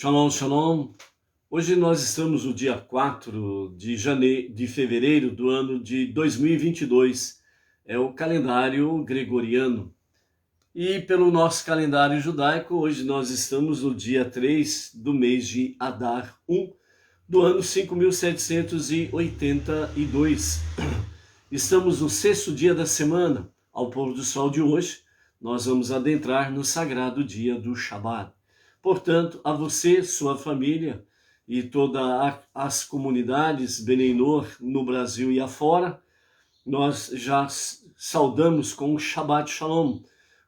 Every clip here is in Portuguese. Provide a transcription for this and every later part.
Shalom, shalom. Hoje nós estamos no dia 4 de fevereiro do ano de 2022. É o calendário gregoriano. E pelo nosso calendário judaico, hoje nós estamos no dia 3 do mês de Adar 1, do ano 5782. Estamos no sexto dia da semana. Ao pôr do sol de hoje, nós vamos adentrar no sagrado dia do Shabat. Portanto, a você, sua família e todas as comunidades Beneinor no Brasil e afora, nós já saudamos com o Shabbat Shalom,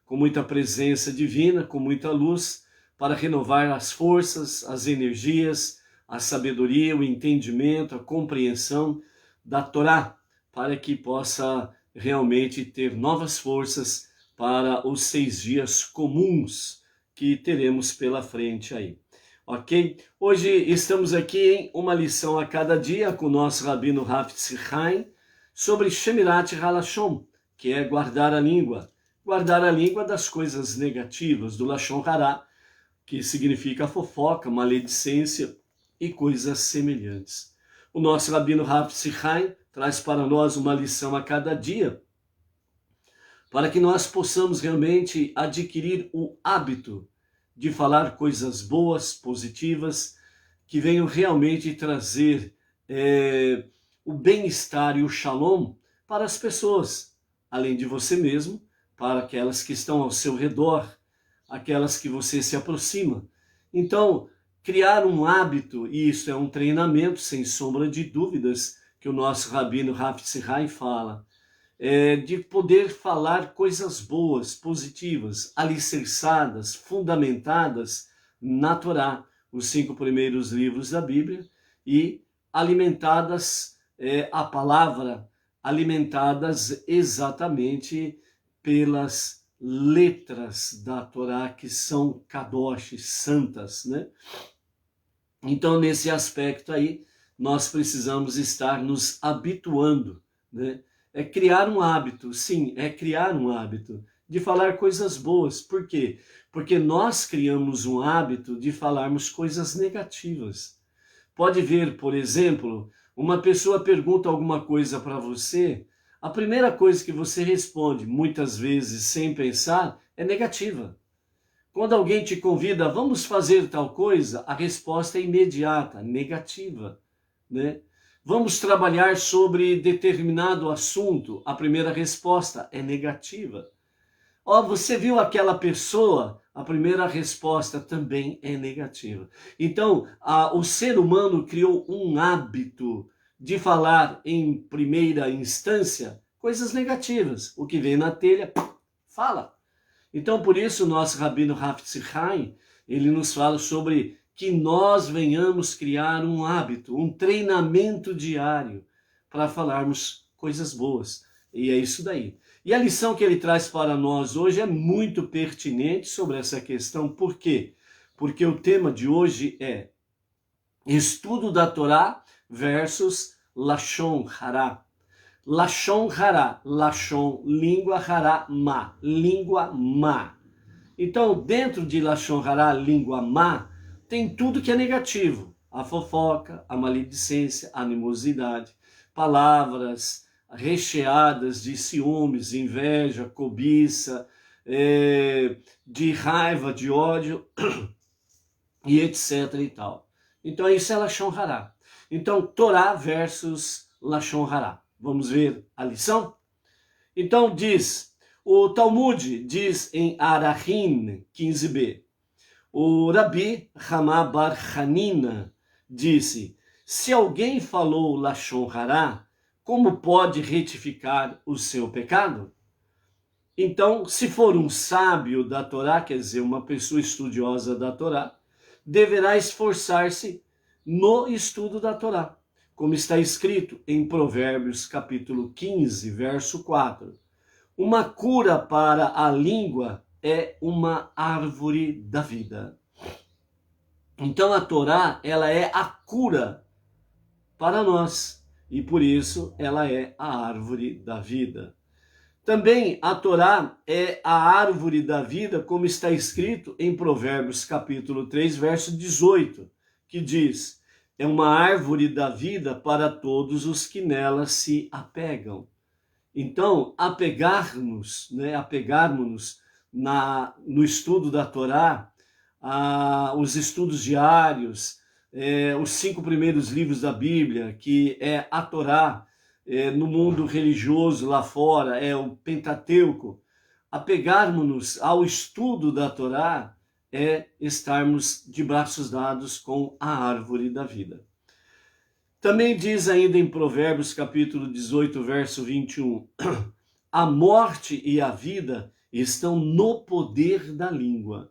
com muita presença divina, com muita luz, para renovar as forças, as energias, a sabedoria, o entendimento, a compreensão da Torá, para que possa realmente ter novas forças para os 6 dias comuns que teremos pela frente aí, ok? Hoje estamos aqui em uma lição a cada dia com o nosso Rabino Hafetz Chaim sobre Shemirat HaLashon, que é guardar a língua das coisas negativas, do Lashon Hará, que significa fofoca, maledicência e coisas semelhantes. O nosso Rabino Hafetz Chaim traz para nós uma lição a cada dia, para que nós possamos realmente adquirir o hábito de falar coisas boas, positivas, que venham realmente trazer o bem-estar e o shalom para as pessoas, além de você mesmo, para aquelas que estão ao seu redor, aquelas que você se aproxima. Então, criar um hábito, e isso é um treinamento, sem sombra de dúvidas, que o nosso Rabino Hafetz Chaim fala, de poder falar coisas boas, positivas, alicerçadas, fundamentadas na Torá, os 5 primeiros livros da Bíblia, e alimentadas, a palavra, alimentadas exatamente pelas letras da Torá, que são kadosh, santas, né? Então, nesse aspecto aí, nós precisamos estar nos habituando, né? É criar um hábito, sim, é criar um hábito de falar coisas boas. Por quê? Porque nós criamos um hábito de falarmos coisas negativas. Pode ver, por exemplo, uma pessoa pergunta alguma coisa para você, a primeira coisa que você responde, muitas vezes sem pensar, é negativa. Quando alguém te convida, vamos fazer tal coisa, a resposta é imediata, negativa, né? Vamos trabalhar sobre determinado assunto, a primeira resposta é negativa. Você viu aquela pessoa? A primeira resposta também é negativa. Então, o ser humano criou um hábito de falar em primeira instância coisas negativas. O que vem na telha, fala. Então, por isso, o nosso Rabino Hafetz Chaim, ele nos fala sobre que nós venhamos criar um hábito, um treinamento diário para falarmos coisas boas. E é isso daí. E a lição que ele traz para nós hoje é muito pertinente sobre essa questão. Por quê? Porque o tema de hoje é estudo da Torá versus Lashon Hará. Lashon Hará, Lashon, língua, Hará, má, língua má. Então, dentro de Lashon Hará, língua má, tem tudo que é negativo, a fofoca, a maledicência, a animosidade, palavras recheadas de ciúmes, inveja, cobiça, de raiva, de ódio, e etc e tal. Então isso é Lashon Hará. Então Torá versus Lashon Hará. Vamos ver a lição? Então o Talmud diz em Arahim 15b, o Rabi Hamá bar Hanina disse, se alguém falou Lashon Hará, como pode retificar o seu pecado? Então, se for um sábio da Torá, quer dizer, uma pessoa estudiosa da Torá, deverá esforçar-se no estudo da Torá, como está escrito em Provérbios capítulo 15, verso 4. Uma cura para a língua é uma árvore da vida. Então a Torá, ela é a cura para nós, e por isso ela é a árvore da vida. Também a Torá é a árvore da vida, como está escrito em Provérbios capítulo 3, verso 18, que diz: é uma árvore da vida para todos os que nela se apegam. Então, apegarmos no estudo da Torá, os estudos diários, os 5 primeiros livros da Bíblia, que é a Torá, no mundo religioso lá fora, é o Pentateuco. Apegarmos-nos ao estudo da Torá é estarmos de braços dados com a árvore da vida. Também diz ainda em Provérbios capítulo 18, verso 21, a morte e a vida estão no poder da língua.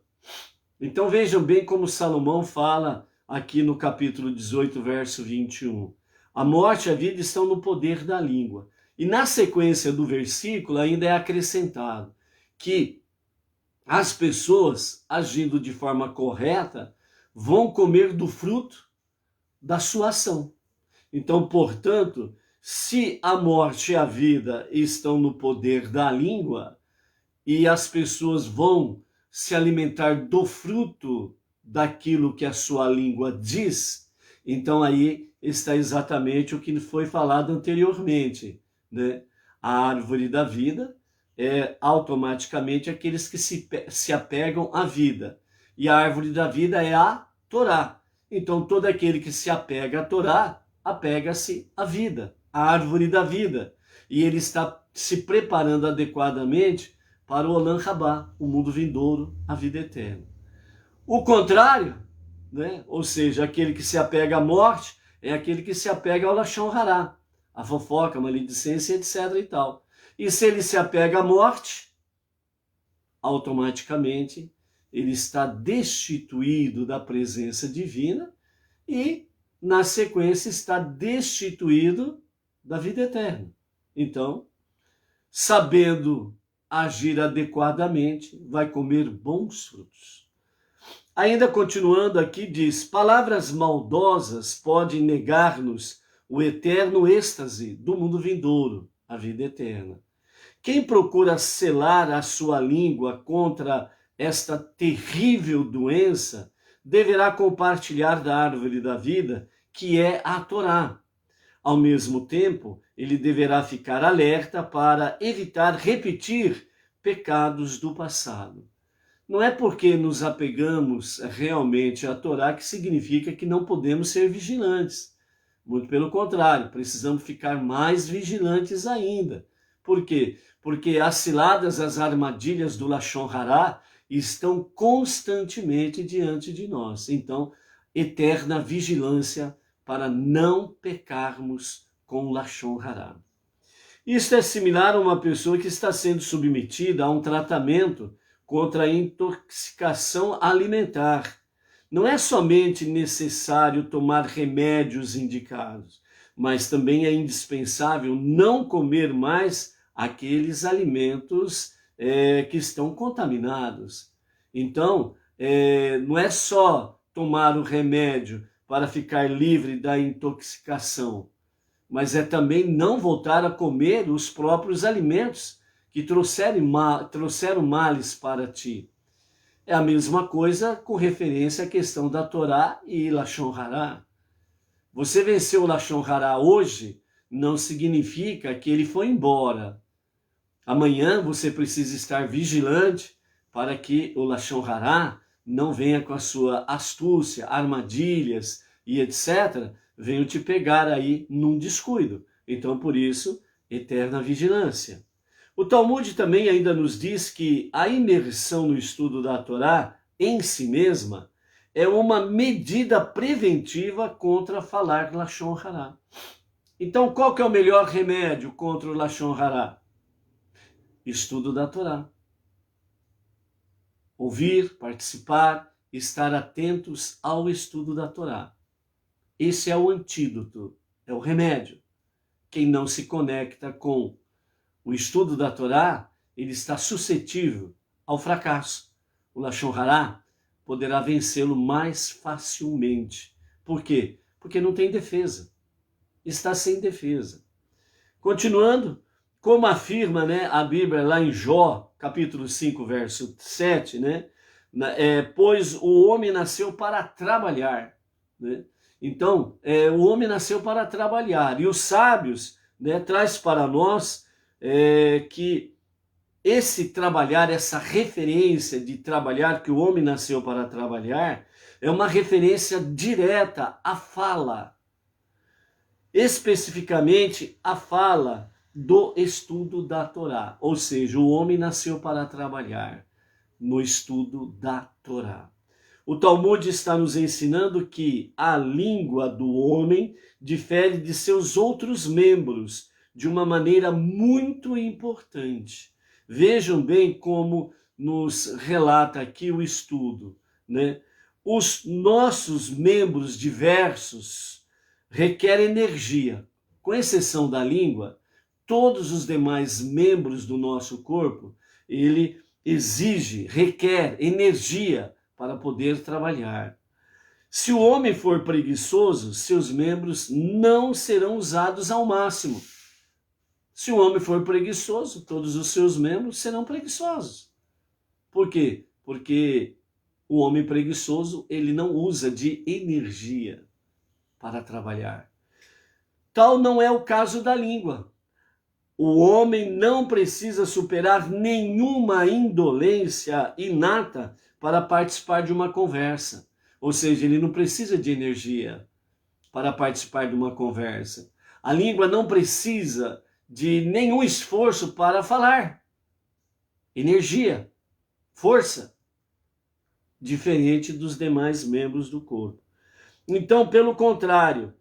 Então vejam bem como Salomão fala aqui no capítulo 18, verso 21. A morte e a vida estão no poder da língua. E na sequência do versículo ainda é acrescentado que as pessoas, agindo de forma correta, vão comer do fruto da sua ação. Então, portanto, se a morte e a vida estão no poder da língua e as pessoas vão se alimentar do fruto daquilo que a sua língua diz, então aí está exatamente o que foi falado anteriormente, né? A árvore da vida é automaticamente aqueles que se apegam à vida. E a árvore da vida é a Torá. Então, todo aquele que se apega à Torá, apega-se à vida, à árvore da vida. E ele está se preparando adequadamente para o Olam Rabá, o mundo vindouro, a vida eterna. O contrário, né? Ou seja, aquele que se apega à morte, é aquele que se apega ao Lashon Hará, a fofoca, a maledicência, etc. e tal. E se ele se apega à morte, automaticamente ele está destituído da presença divina e, na sequência, está destituído da vida eterna. Então, sabendo agir adequadamente, vai comer bons frutos. Ainda continuando aqui, diz: palavras maldosas podem negar-nos o eterno êxtase do mundo vindouro, a vida eterna. Quem procura selar a sua língua contra esta terrível doença, deverá compartilhar da árvore da vida, que é a Torá. Ao mesmo tempo, ele deverá ficar alerta para evitar repetir pecados do passado. Não é porque nos apegamos realmente à Torá que significa que não podemos ser vigilantes. Muito pelo contrário, precisamos ficar mais vigilantes ainda. Por quê? Porque as ciladas, as armadilhas do Lashon Hará estão constantemente diante de nós. Então, eterna vigilância para não pecarmos com o Lashon Hará. Isto é similar a uma pessoa que está sendo submetida a um tratamento contra a intoxicação alimentar. Não é somente necessário tomar remédios indicados, mas também é indispensável não comer mais aqueles alimentos que estão contaminados. Então, não é só tomar o remédio para ficar livre da intoxicação, mas é também não voltar a comer os próprios alimentos que trouxeram males para ti. É a mesma coisa com referência à questão da Torá e Lashon Hará. Você venceu o Lashon Hará hoje, não significa que ele foi embora. Amanhã você precisa estar vigilante para que o Lashon Hará não venha com a sua astúcia, armadilhas e etc., venham te pegar aí num descuido. Então, por isso, eterna vigilância. O Talmud também ainda nos diz que a imersão no estudo da Torá, em si mesma, é uma medida preventiva contra falar Lashon Hará. Então, qual que é o melhor remédio contra o Lashon Hará? Estudo da Torá. Ouvir, participar, estar atentos ao estudo da Torá. Esse é o antídoto, é o remédio. Quem não se conecta com o estudo da Torá, ele está suscetível ao fracasso. O Lashon Hará poderá vencê-lo mais facilmente. Por quê? Porque não tem defesa. Está sem defesa. Continuando, como afirma, né, a Bíblia lá em Jó, capítulo 5, verso 7, né, pois o homem nasceu para trabalhar, né? Então, o homem nasceu para trabalhar, e os sábios, né, traz para nós que esse trabalhar, essa referência de trabalhar, que o homem nasceu para trabalhar, é uma referência direta à fala, especificamente a fala do estudo da Torá, ou seja, o homem nasceu para trabalhar no estudo da Torá. O Talmud está nos ensinando que a língua do homem difere de seus outros membros de uma maneira muito importante. Vejam bem como nos relata aqui o estudo, né? Os nossos membros diversos requerem energia. Com exceção da língua, todos os demais membros do nosso corpo, ele requer energia para poder trabalhar. Se o homem for preguiçoso, seus membros não serão usados ao máximo. Se o homem for preguiçoso, todos os seus membros serão preguiçosos. Por quê? Porque o homem preguiçoso, ele não usa de energia para trabalhar. Tal não é o caso da língua. O homem não precisa superar nenhuma indolência inata para participar de uma conversa. Ou seja, ele não precisa de energia para participar de uma conversa. A língua não precisa de nenhum esforço para falar. Energia, força, diferente dos demais membros do corpo. Então, pelo contrário,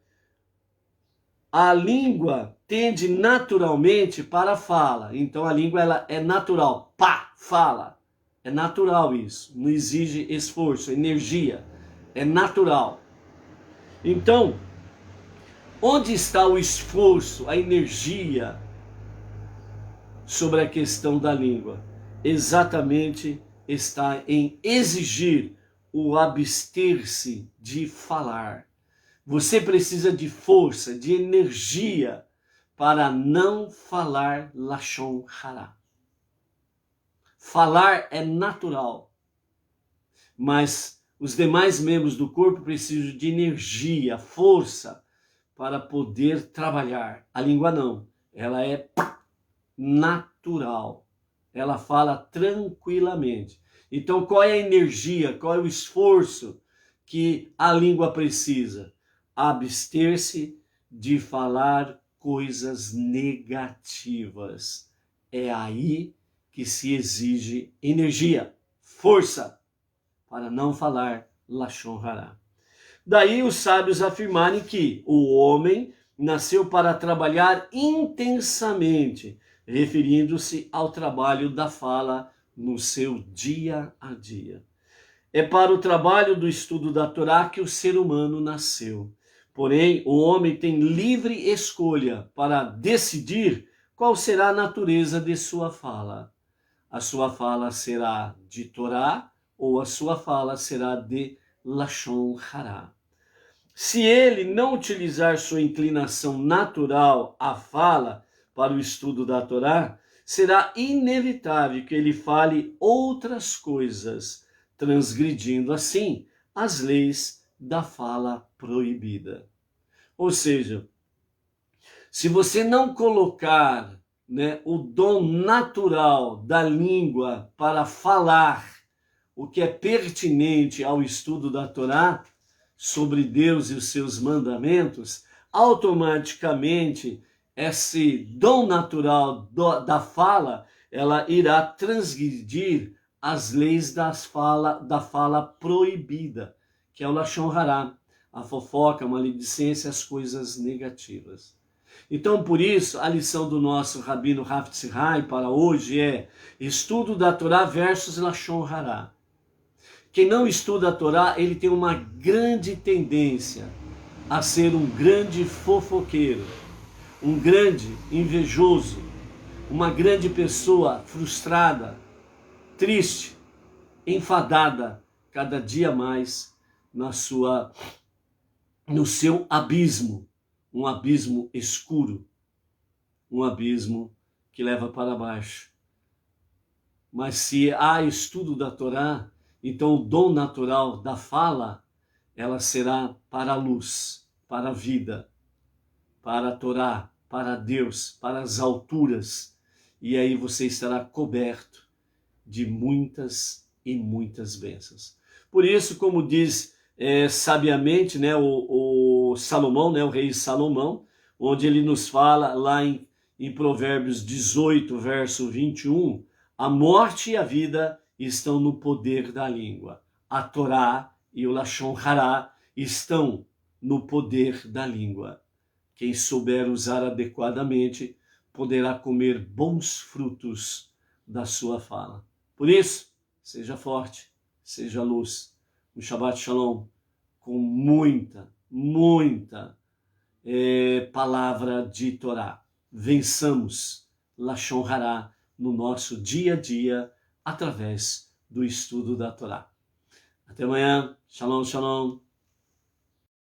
a língua tende naturalmente para a fala. Então a língua ela é natural. Pá, fala. É natural isso. Não exige esforço, energia. É natural. Então, onde está o esforço, a energia sobre a questão da língua? Exatamente está em exigir o abster-se de falar. Você precisa de força, de energia para não falar Lashon Hara. Falar é natural, mas os demais membros do corpo precisam de energia, força para poder trabalhar. A língua não, ela é natural, ela fala tranquilamente. Então qual é a energia, qual é o esforço que a língua precisa? Abster-se de falar coisas negativas. É aí que se exige energia, força, para não falar Lashon Hara. Daí os sábios afirmarem que o homem nasceu para trabalhar intensamente, referindo-se ao trabalho da fala no seu dia a dia. É para o trabalho do estudo da Torá que o ser humano nasceu. Porém, o homem tem livre escolha para decidir qual será a natureza de sua fala. A sua fala será de Torá ou a sua fala será de Lashon Hara. Se ele não utilizar sua inclinação natural à fala para o estudo da Torá, será inevitável que ele fale outras coisas, transgredindo assim as leis da fala proibida. Ou seja, se você não colocar, o dom natural da língua para falar o que é pertinente ao estudo da Torá, sobre Deus e os seus mandamentos, automaticamente esse dom natural da fala, ela irá transgredir as leis da fala proibida, que é o Lashon Hara, a fofoca, a maledicência, as coisas negativas. Então, por isso, a lição do nosso Rabino Rav Tzihai para hoje é estudo da Torá versus Lashon Hara. Quem não estuda a Torá, ele tem uma grande tendência a ser um grande fofoqueiro, um grande invejoso, uma grande pessoa frustrada, triste, enfadada, cada dia mais no seu abismo, um abismo escuro, um abismo que leva para baixo. Mas se há estudo da Torá, então o dom natural da fala, ela será para a luz, para a vida, para a Torá, para Deus, para as alturas. E aí você estará coberto de muitas e muitas bênçãos. Por isso, como diz sabiamente, né, o Salomão, né, o rei Salomão, onde ele nos fala lá em Provérbios 18, verso 21, a morte e a vida estão no poder da língua. A Torá e o Lashon Hará estão no poder da língua. Quem souber usar adequadamente poderá comer bons frutos da sua fala. Por isso, seja forte, seja luz. Um Shabbat Shalom com muita palavra de Torá. Vençamos Lashon Hará no nosso dia a dia através do estudo da Torá. Até amanhã. Shalom, shalom.